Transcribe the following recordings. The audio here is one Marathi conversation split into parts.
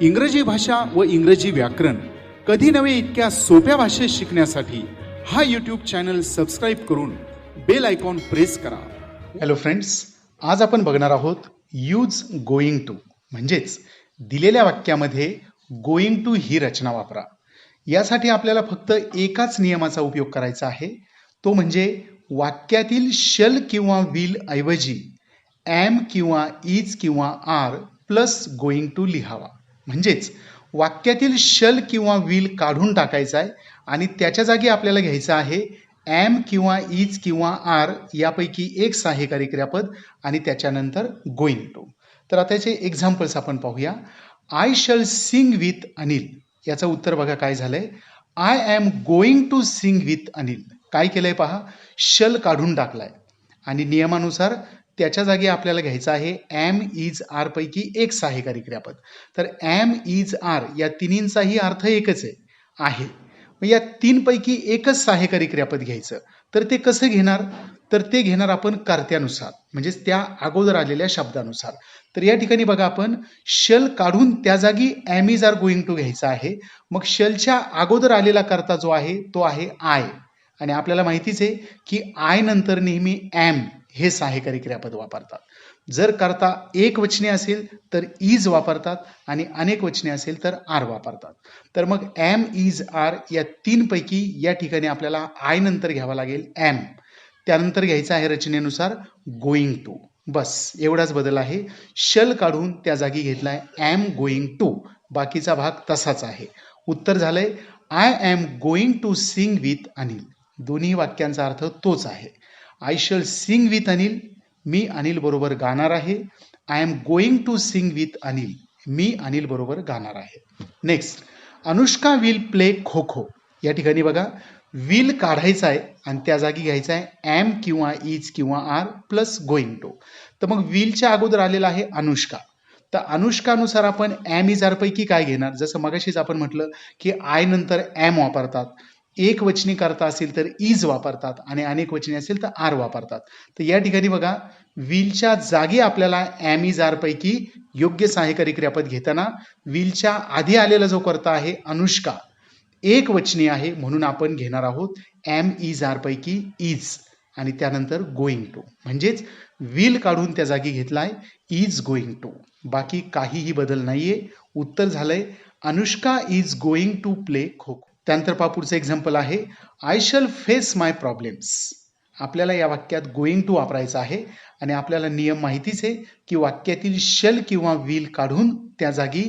इंग्रजी भाषा व इंग्रजी व्याकरण कधी नव्हे इतक्या सोप्या भाषेत शिकण्यासाठी हा यूट्यूब चॅनल सबस्क्राईब करून बेल आयकॉन प्रेस करा. हॅलो फ्रेंड्स, आज आपण बघणार आहोत यूज गोइंग टू म्हणजेच दिलेल्या वाक्यामध्ये गोइंग टू ही रचना वापरा. यासाठी आपल्याला फक्त एकाच नियमाचा उपयोग करायचा आहे, तो म्हणजे वाक्यातील शल किंवा विल ऐवजी एम किंवा इज किंवा आर प्लस गोइंग टू लिहावा. म्हणजेच वाक्यातील शल किंवा विल काढून टाकायचा आहे आणि त्याच्या जागी आपल्याला घ्यायचं आहे एम किंवा इज किंवा आर यापैकी एक सहाय्यकारी क्रियापद आणि त्याच्यानंतर गोइंग टू. तर आता याचे एक्झाम्पल्स आपण पाहूया. I shall sing with Anil, याचं उत्तर बघा काय झालंय. I am going to sing with Anil. काय केलंय पहा, शल काढून टाकलाय आणि नियमानुसार त्याच्या जागी आपल्याला घ्यायचं आहे एम इज आर पैकी एक सहाय्यकारी क्रियापद. तर एम इज आर या तिन्हींचाही अर्थ एकच आहे. या तीन पैकी एकच सहाय्यकारी क्रियापद घ्यायचं. तर ते कसं घेणार, तर ते घेणार आपण कर्त्यानुसार, म्हणजेच त्या अगोदर आलेल्या शब्दानुसार. तर या ठिकाणी बघा, आपण शल काढून त्या जागी am is are going to घ्यायचा आहे. मग शलच्या अगोदर आलेला कर्ता जो आहे तो आहे आय, आणि आपल्याला माहितीच आहे की आय नंतर नेहमी एम हे सहाय्यकारी क्रियापद वापरतात. जर कर्ता एक वचने असेल तर इज वापरतात आणि अनेक वचने असेल तर आर वापरतात. तर मग एम इज आर या तीन पैकी या ठिकाणी आपल्याला आय नंतर घ्यावा लागेल एम, त्यानंतर घ्यायचं आहे रचनेनुसार गोइंग टू. बस एवढाच बदल आहे. शल काढून त्या जागी घेतलाय एम गोइंग टू, बाकीचा भाग तसाच आहे. उत्तर झालंय I am going to sing with Anil. दोन्ही वाक्यांचा अर्थ तोच आहे. I shall sing with Anil, मी अनिल बरोबर गाणार आहे. I am going to sing with Anil, मी अनिल बरोबर गाणार आहे. Next, Anushka will play kho kho. या ठिकाणी बघा, विल काढायचा आहे आणि त्या जागी घ्यायचा आहे एम किंवा इज किंवा आर प्लस गोइंग टू. तर मग विलच्या अगोदर आलेला आहे अनुष्का. तर अनुष्कानुसार आपण एम इज आर पैकी काय घेणार, जसं मगाशीच आपण म्हटलं की आय नंतर एम वापरतात, एक वचनी करता असेल तर इज वापरतात आणि अनेक वचनी असेल तर आर वापरतात. तर या ठिकाणी बघा, विलच्या जागी आपल्याला एम इज आर पैकी योग्य सहाय्यकारी क्रियापद घेताना विलच्या आधी आलेला जो कर्ता आहे अनुष्का एक वचनी आहे, म्हणून आपण घेणार आहोत एम इज आर पैकी इज आणि त्यानंतर गोइंग टू. म्हणजेच विल काढून त्या जागी घेतलाय इज गोइंग टू. बाकी काहीही बदल नाहीये. उत्तर झालंय Anushka is going to play kho kho. त्यानंतर पहा पुढचं एक्झाम्पल आहे I shall face my problems. आपल्याला या वाक्यात गोइंग टू वापरायचं आहे आणि आपल्याला नियम माहितीच आहे की वाक्यातील शल किंवा विल काढून त्या जागी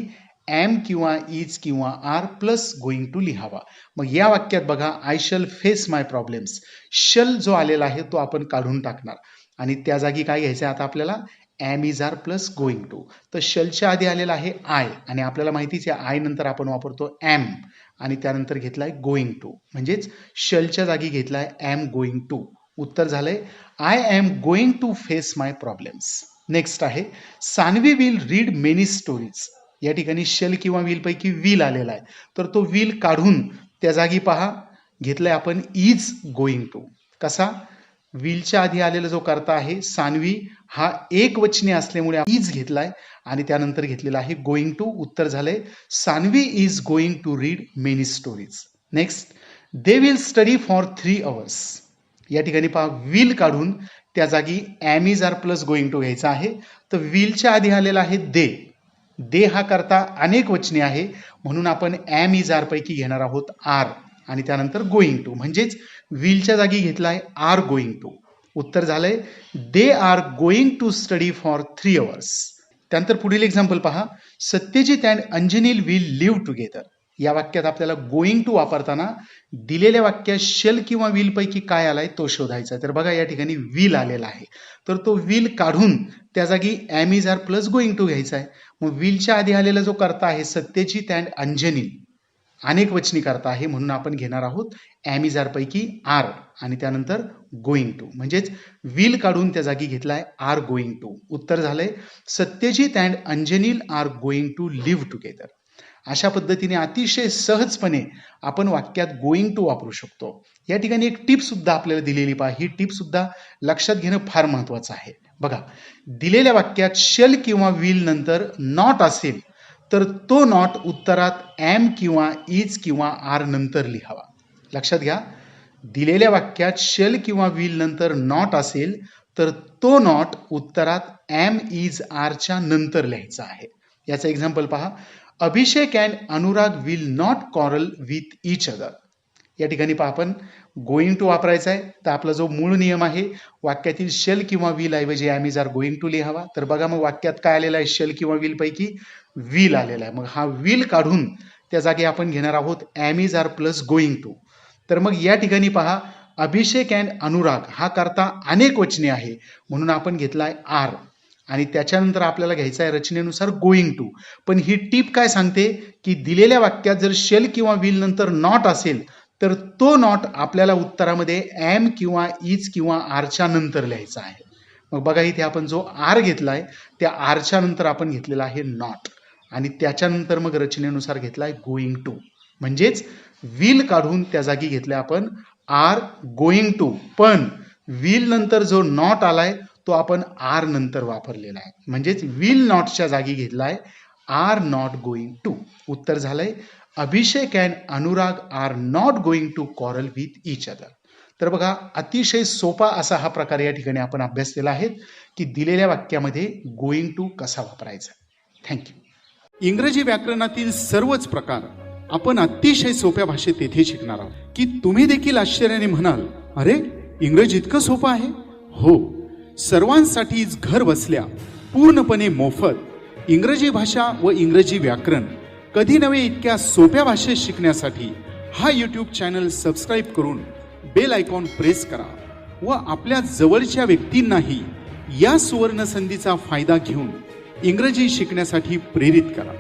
एम किंवा इज किंवा आर प्लस गोइंग टू लिहावा. मग या वाक्यात बघा, I shall face my problems, shall जो आलेला आहे तो आपण काढून टाकणार आणि त्या जागी काय घ्यायचं आहे आता आपल्याला am is are plus going to. तर शलच्या आधी आलेला आहे आय आणि आपल्याला माहितीच आहे आय नंतर आपण वापरतो एम आणि त्यानंतर घेतलाय गोइंग टू. म्हणजेच शलच्या जागी घेतलाय एम गोइंग टू. उत्तर झालंय I am going to face my problems. Next आहे Sanvi will read many stories. या ठिकाणी शल किंवा विल पैकी विल आलेला आहे, तर तो विल काढून त्या जागी पहा घेतलाय आपण इज गोइंग टू. कसा, विलच्या आधी आलेला जो कर्ता आहे सानवी हा एक वचनी असल्यामुळे इज घेतलाय आणि त्यानंतर घेतलेला आहे गोइंग टू. उत्तर झालंय Sanvi is going to read many stories. Next, they will study for 3 hours. या ठिकाणी पहा विल काढून त्या जागी am is are plus going to घ्यायचा आहे. तर विलच्या आधी आलेला आहे दे, दे हा करता अनेक वचने आहे, म्हणून आपण एम इज आर पैकी घेणार आहोत आर आणि त्यानंतर गोइंग टू. म्हणजेच विलच्या जागी घेतलाय आर गोइंग टू. उत्तर झालंय they are going to study for 3 hours. त्यानंतर पुढील एक्झाम्पल पहा, Satyajit and Anjaneel will live together. या वाक्यात आपल्याला गोइंग टू वापरताना दिलेल्या वाक्यात शल किंवा विल पैकी काय आलाय तो शोधायचा. तर बघा या ठिकाणी विल आलेला आहे, तर तो विल काढून त्या जागी am is are plus going to घ्यायचा आहे. मग विलच्या आधी आलेला जो कर्ता आहे सत्यजित अँड अंजनील अनेक वचनी करता आहे, म्हणून आपण घेणार आहोत एम इज आर पैकी आर आणि त्यानंतर गोइंग टू. म्हणजेच विल काढून त्या जागी घेतलाय आर गोइंग टू. उत्तर झालंय Satyajit and Anjaneel are going to live together. अशा पद्धतीने अतिशय सहजपणे आपण वाक्यात गोइंग टू वापरू शकतो. या ठिकाणी एक टिप सुद्धा आपल्याला दिलेली पहा, ही टिप सुद्धा लक्षात घेणं फार महत्वाचं आहे. बघा, दिलेल्या वाक्यात शल किंवा विल नंतर नॉट असेल तर तो नॉट उत्तरात एम किंवा इज किंवा आर नंतर लिहावा. लक्षात घ्या, दिलेल्या वाक्यात शेल किंवा विल नंतर नॉट असेल तर तो नॉट उत्तरात एम इज आरच्या नंतर लिहायचा आहे. याचं एक्झाम्पल पहा. Abhishek and Anurag will not quarrel with each other. या ठिकाणी पहा, आपण गोइंग टू वापरायचा आहे. तर आपला जो मूळ नियम आहे, वाक्यातील शेल किंवा विल ऐवजी am is are going to लिहावा. तर बघा मग वाक्यात काय आलेलं आहे, शेल किंवा विल पैकी विल आलेला आहे. मग हा विल काढून त्या जागी आपण घेणार आहोत am is are plus going to. तर मग या ठिकाणी पहा, अभिषेक अँड अनुराग हा करता अनेक वचने आहे म्हणून आपण घेतलाय आर आणि त्याच्यानंतर आपल्याला घ्यायचा आहे रचनेनुसार गोइंग टू. पण ही टीप काय सांगते की दिलेल्या वाक्यात जर शेल किंवा विल नंतर नॉट असेल तर तो नॉट आपल्याला उत्तरामध्ये एम किंवा इज किंवा आरच्या नंतर लिहायचा आहे. मग बघा, इथे आपण जो आर घेतलाय त्या आरच्या नंतर आपण घेतलेला आहे नॉट आणि त्याच्यानंतर मग रचनेनुसार घेतलाय गोइंग टू. म्हणजेच विल काढून त्या जागी घेतलाय आपण आर गोइंग टू, पण विल नंतर जो नॉट आलाय तो आपण आर नंतर वापरलेला आहे. म्हणजेच विल नॉटच्या जागी घेतलाय आर नॉट गोइंग टू. उत्तर झालंय Abhishek and Anurag are not going to quarrel with each other. तर बघा, अतिशय सोपा असा हा प्रकार या ठिकाणी आपण अभ्यास केला आहे की दिलेल्या वाक्यामध्ये गोइंग टू कसा वापरायचा. थँक्यू. इंग्रजी व्याकरणातील सर्वच प्रकार आपण अतिशय सोप्या भाषेत येथे शिकणार आहोत की तुम्ही देखील आश्चर्याने म्हणाल, अरे इंग्रजी इतकं सोपं आहे. हो, सर्वांसाठीच घर बसल्या पूर्णपणे मोफत इंग्रजी भाषा व इंग्रजी व्याकरण कधी नव्हे इतक्या सोप्या भाषेत शिकण्यासाठी हा यूट्यूब चॅनल सबस्क्राईब करून बेल आयकॉन प्रेस करा व आपल्या जवळच्या व्यक्तींनाही या सुवर्ण संधीचा फायदा घेऊन इंग्रजी शिकण्यासाठी प्रेरित करा.